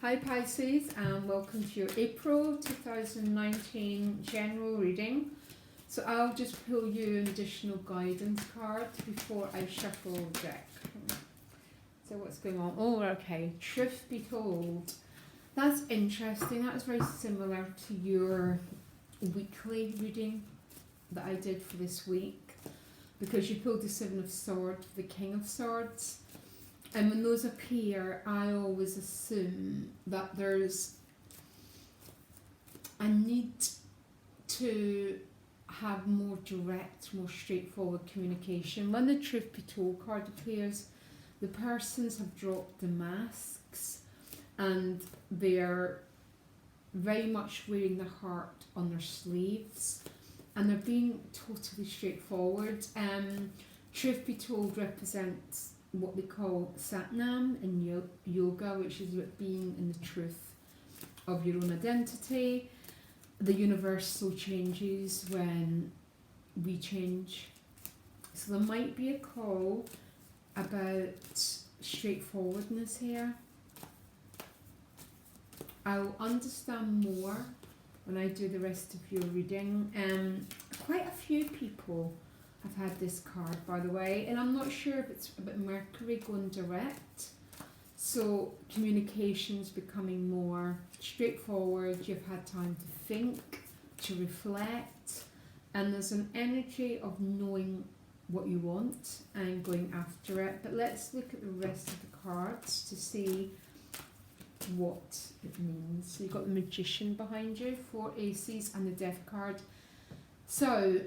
Hi Pisces, and welcome to your April 2019 general reading. So I'll just pull you an additional guidance card before I shuffle the deck. So what's going on? Oh, okay. Truth be told. That's interesting. That was very similar to your weekly reading that I did for this week, because you pulled the Seven of Swords, the King of Swords. And when those appear, I always assume that there's a need to have more direct, more straightforward communication. When the Truth Be Told card appears, the persons have dropped the masks and they're very much wearing the heart on their sleeves and they're being totally straightforward. Truth Be Told represents what they call Satnam in yoga, which is about being in the truth of your own identity. The universal changes when we change. So there might be a call about straightforwardness here. I'll understand more when I do the rest of your reading. Quite a few people have had this card, by the way, and I'm not sure if it's about Mercury going direct, so communications becoming more straightforward. You've had time to think, to reflect, and there's an energy of knowing what you want and going after it. But let's look at the rest of the cards to see what it means. So you've got the Magician behind you, 4 aces, and the Death card. So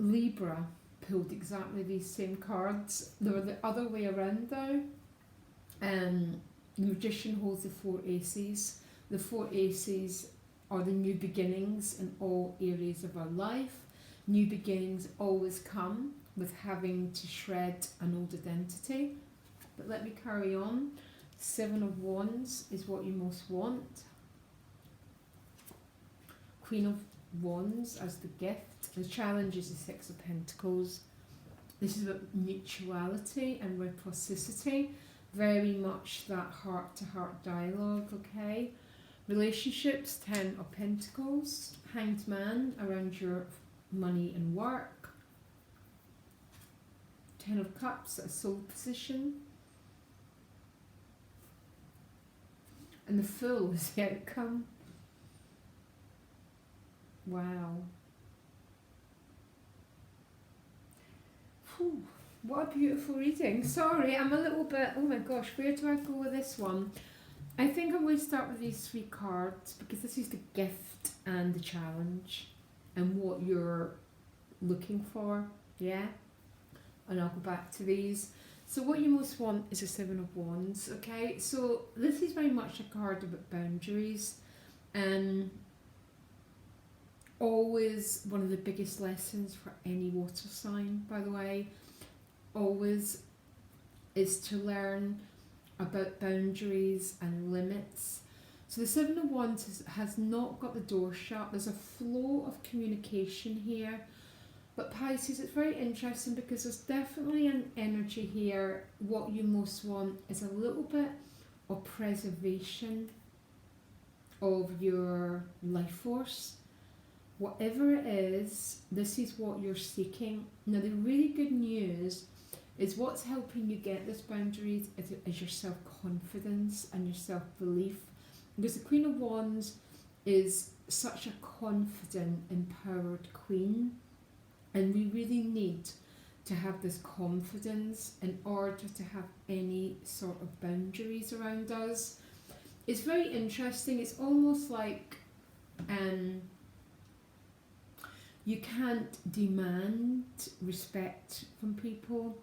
Libra pulled exactly these same cards. They were the other way around though. The Magician holds the 4 aces. The 4 aces are the new beginnings in all areas of our life. New beginnings always come with having to shred an old identity. But let me carry on. 7 of Wands is what you most want. Queen of Wands as the gift. The challenge is the 6 of Pentacles. This is about mutuality and reciprocity. Very much that heart-to-heart dialogue, okay? Relationships, 10 of Pentacles. Hanged Man around your money and work. 10 of Cups, a soul position. And the Fool is the outcome. Wow. Whew, what a beautiful reading. Sorry, I'm a little bit, oh my gosh, where do I go with this one? I think I'm going to start with these 3 cards because this is the gift and the challenge and what you're looking for, yeah? And I'll go back to these. So what you most want is a 7 of Wands, okay? So this is very much a card about boundaries, and always one of the biggest lessons for any water sign, by the way, always is to learn about boundaries and limits. So the 7 of Wands has not got the door shut. There's a flow of communication here. But Pisces, it's very interesting because there's definitely an energy here. What you most want is a little bit of preservation of your life force. Whatever it is, this is what you're seeking. Now the really good news is what's helping you get this boundaries is your self-confidence and your self-belief. Because the Queen of Wands is such a confident, empowered queen. And we really need to have this confidence in order to have any sort of boundaries around us. It's very interesting. It's almost like you can't demand respect from people,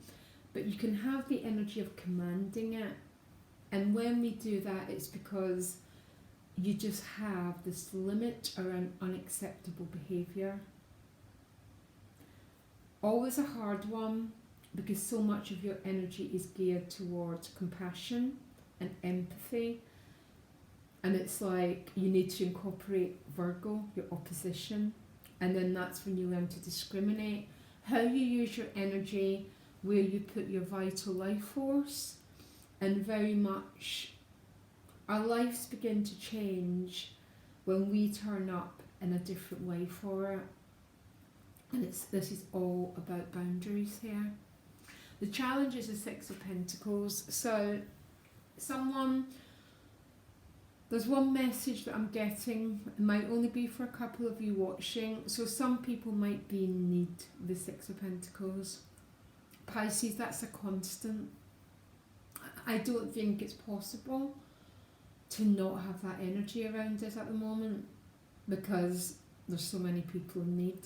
but you can have the energy of commanding it. And when we do that, it's because you just have this limit around unacceptable behaviour. Always a hard one, because so much of your energy is geared towards compassion and empathy. And it's like you need to incorporate Virgo, your opposition. And then that's when you learn to discriminate how you use your energy, where you put your vital life force, and very much Our lives begin to change when we turn up in a different way for it. And this is all about boundaries here. The challenge is the Six of Pentacles. So there's one message that I'm getting. It might only be for a couple of you watching. So some people might be in need of the Six of Pentacles. Pisces, that's a constant. I don't think it's possible to not have that energy around us at the moment because there's so many people in need.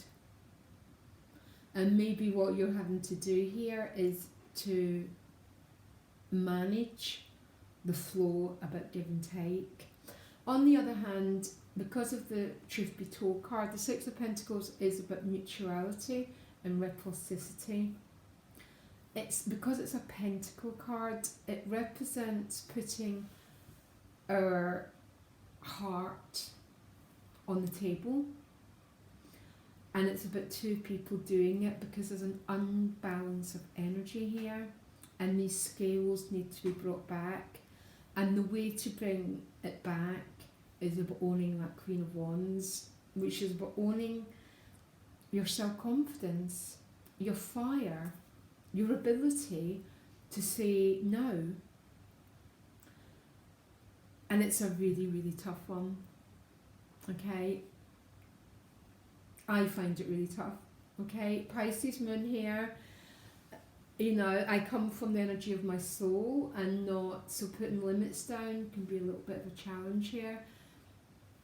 And maybe what you're having to do here is to manage the flow about give and take. On the other hand, because of the Truth Be Told card, the Six of Pentacles is about mutuality and reciprocity. It's because it's a pentacle card, it represents putting our heart on the table, and it's about two people doing it because there's an unbalance of energy here, and these scales need to be brought back, and the way to bring it back is about owning that Queen of Wands, which is about owning your self-confidence, your fire, your ability to say no. And it's a really, really tough one. Okay? I find it really tough. Okay? Pisces moon here. You know, I come from the energy of my soul and not, so putting limits down can be a little bit of a challenge here.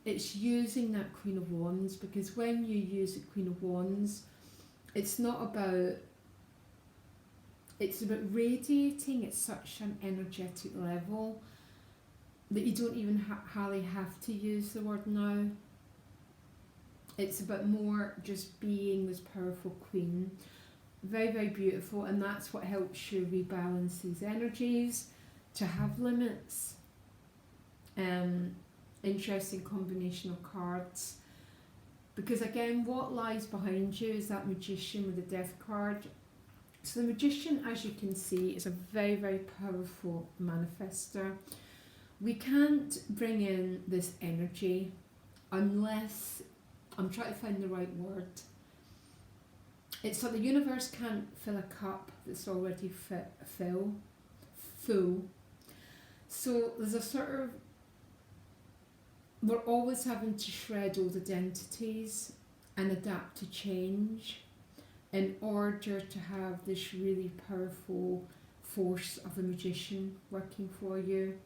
It's using that Queen of Wands, because when you use the Queen of Wands, it's not about, it's about radiating at such an energetic level that you don't even hardly have to use the word now. It's about more just being this powerful queen. Very, very beautiful, and that's what helps you rebalance these energies, to have limits. Interesting combination of cards. Because again, what lies behind you is that Magician with the Death card. So the Magician, as you can see, is a very, very powerful manifester. We can't bring in this energy unless, I'm trying to find the right word. It's like the universe can't fill a cup that's already full. So there's a sort of, we're always having to shred old identities and adapt to change in order to have this really powerful force of the Magician working for you.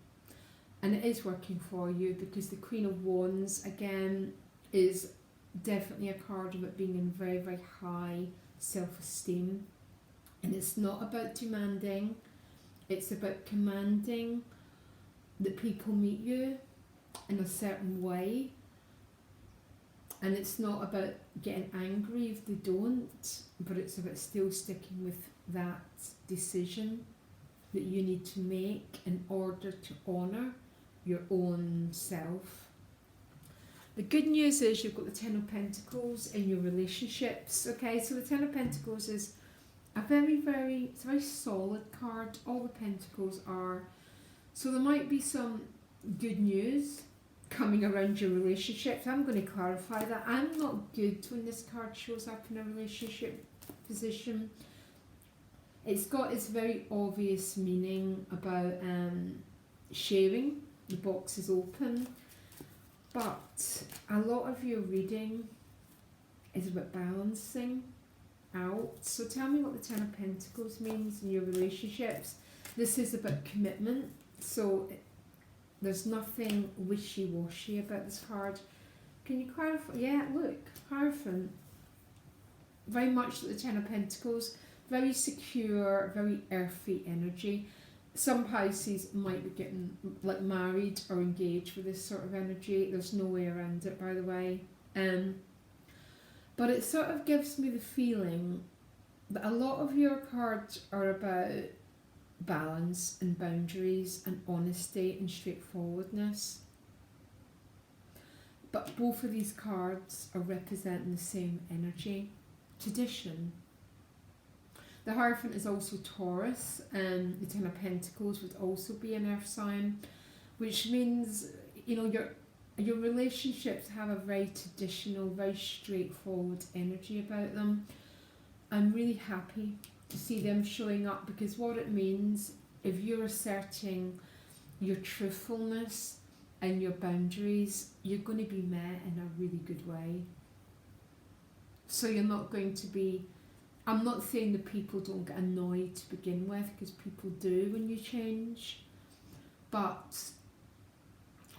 And it is working for you because the Queen of Wands, again, is definitely a card about being in very, very high self-esteem. And it's not about demanding, it's about commanding that people meet you in a certain way. And it's not about getting angry if they don't, but it's about still sticking with that decision that you need to make in order to honour your own self. The good news is you've got the Ten of Pentacles in your relationships. Okay, so the Ten of Pentacles is a very, very, it's a very solid card. All the Pentacles are. So there might be some good news coming around your relationships. I'm going to clarify that. I'm not good when this card shows up in a relationship position. It's got its very obvious meaning about sharing. The box is open. But a lot of your reading is about balancing out. So tell me what the Ten of Pentacles means in your relationships. This is about commitment. So there's nothing wishy-washy about this card. Can you clarify? Yeah, look, Hierophant. Very much like the Ten of Pentacles. Very secure, very earthy energy. Some Pisces might be getting like married or engaged with this sort of energy. There's no way around it, by the way. But it sort of gives me the feeling that a lot of your cards are about balance and boundaries and honesty and straightforwardness. But both of these cards are representing the same energy. Tradition. The Hierophant is also Taurus, and the Ten of Pentacles would also be an earth sign. which means, you know, your relationships have a very traditional, very straightforward energy about them. I'm really happy to see them showing up, because what it means, if you're asserting your truthfulness and your boundaries, you're going to be met in a really good way. So you're not going to be, I'm not saying that people don't get annoyed to begin with, because people do when you change, but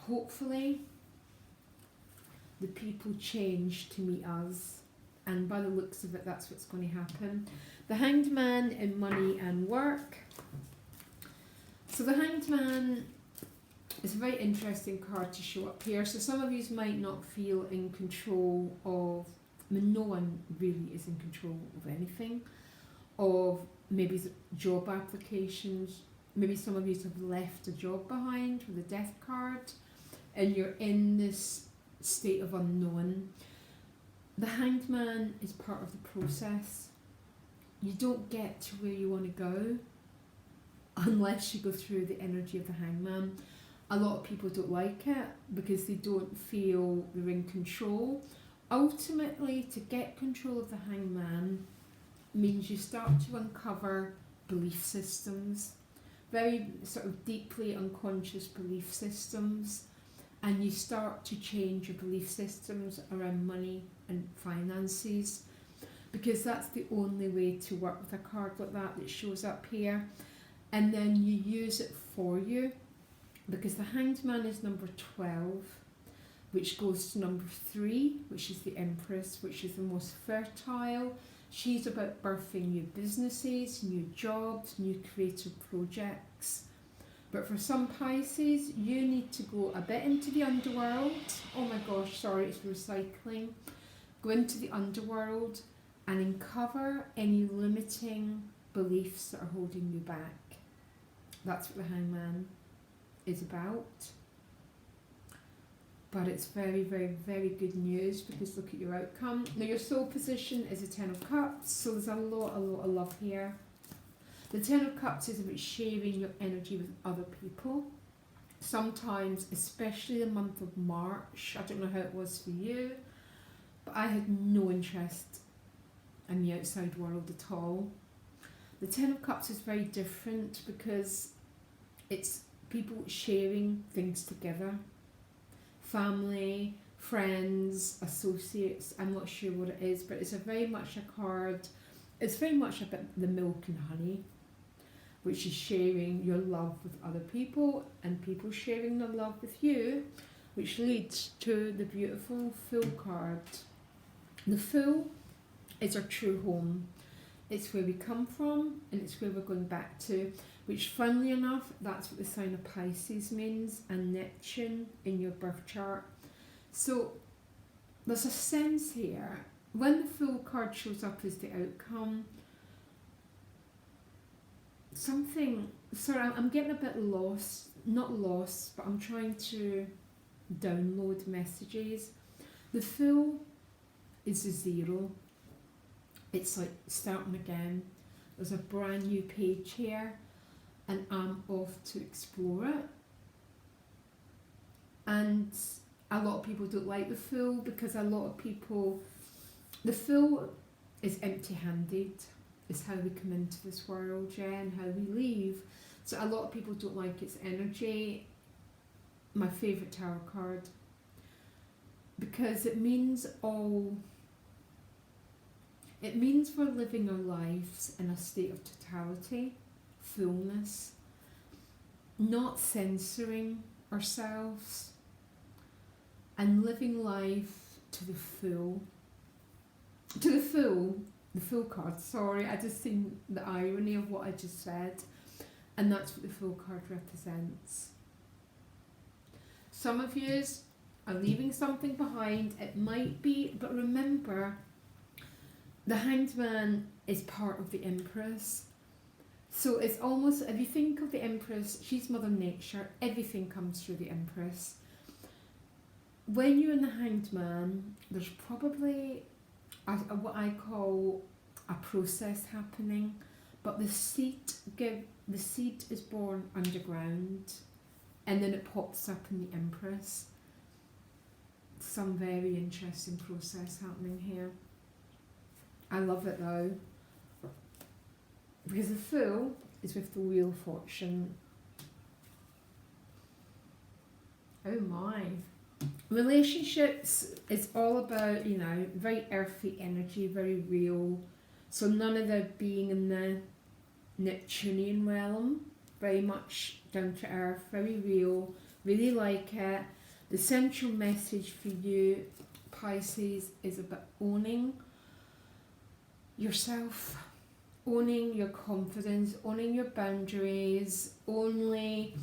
hopefully the people change to meet us, and by the looks of it, that's what's going to happen. The Hanged Man in money and work. So the Hanged Man is a very interesting card to show up here. So some of you might not feel in control of, I mean, no one really is in control of anything, of maybe job applications. Maybe some of you have left a job behind with a death card, and you're in this state of unknown. The Hanged Man is part of the process. You don't get to where you want to go unless you go through the energy of the Hangman. A lot of people don't like it because they don't feel they're in control. Ultimately, to get control of the Hangman means you start to uncover belief systems, very sort of deeply unconscious belief systems, and you start to change your belief systems around money and finances, because that's the only way to work with a card like that shows up here. And then you use it for you, because the Hanged Man is number 12, which goes to number 3, which is the Empress, which is the most fertile. She's about birthing new businesses, new jobs, new creative projects. But for some Pisces, you need to go a bit into the underworld. Oh my gosh, sorry, it's recycling. Go into the underworld and uncover any limiting beliefs that are holding you back. That's what the Hangman is about. But it's very, very, very good news, because look at your outcome. Now your soul position is a 10 of Cups, so there's a lot of love here. The 10 of Cups is about sharing your energy with other people. Sometimes, especially the month of March, I don't know how it was for you, but I had no interest in the outside world at all. The 10 of Cups is very different because it's people sharing things together. Family, friends, associates, I'm not sure what it is, but it's very much a card. It's very much about the milk and honey, which is sharing your love with other people and people sharing their love with you, which leads to the beautiful Fool card. The Fool is our true home. It's where we come from and it's where we're going back to, which funnily enough, that's what the sign of Pisces means, and Neptune in your birth chart. So there's a sense here, when the Fool card shows up as the outcome, something, sorry, I'm getting a bit lost, not lost, but I'm trying to download messages. The Fool is a 0. It's like starting again. There's a brand new page here, and I'm off to explore it. And a lot of people don't like the Fool, because a lot of people, the Fool is empty-handed. Is how we come into this world, yeah, and how we leave. So a lot of people don't like its energy. My favourite tarot card, because it means we're living our lives in a state of totality, fullness, not censoring ourselves, and living life to the full. To the full. The Fool card, sorry, I just seen the irony of what I just said, and that's what the Fool card represents. Some of you are leaving something behind, it might be, but remember, the Hanged Man is part of the Empress. So it's almost, if you think of the Empress, she's Mother Nature, everything comes through the Empress. When you're in the Hanged Man, there's probably what I call a process happening, but the seed is born underground. and then it pops up in the Empress. Some very interesting process happening here. I love it though, because the Fool is with the Wheel of Fortune. Oh my. Relationships is all about, you know, very earthy energy, very real. So none of the being in the Neptunian realm, very much down to earth, very real, really like it. The central message for you, Pisces, is about owning yourself, owning your confidence, owning your boundaries. Only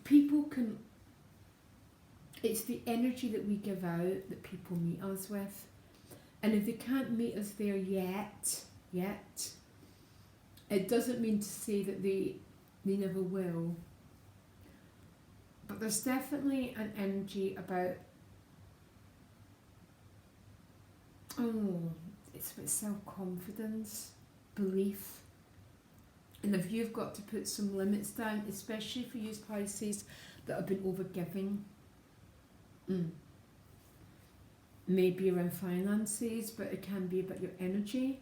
people can, it's the energy that we give out that people meet us with. And if they can't meet us there yet, it doesn't mean to say that they never will. But there's definitely an energy about, it's about self-confidence, belief. And if you've got to put some limits down, especially for you Pisces that have been over-giving, maybe around finances, but it can be about your energy.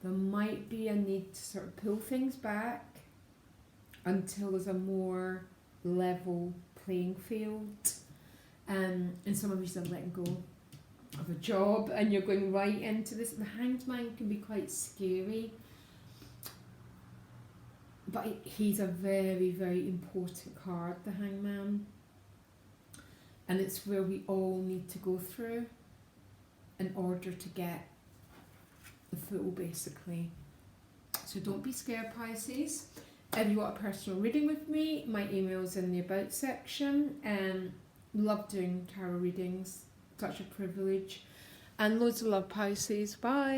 There might be a need to sort of pull things back until there's a more level playing field. And some of you are letting go of a job and you're going right into this. The Hanged Man can be quite scary, but he's a very, very important card, the Hangman. And it's where we all need to go through in order to get the Fool, basically. So don't be scared, Pisces. If you want a personal reading with me, my email's in the About section. Love doing tarot readings, such a privilege. And loads of love, Pisces. Bye.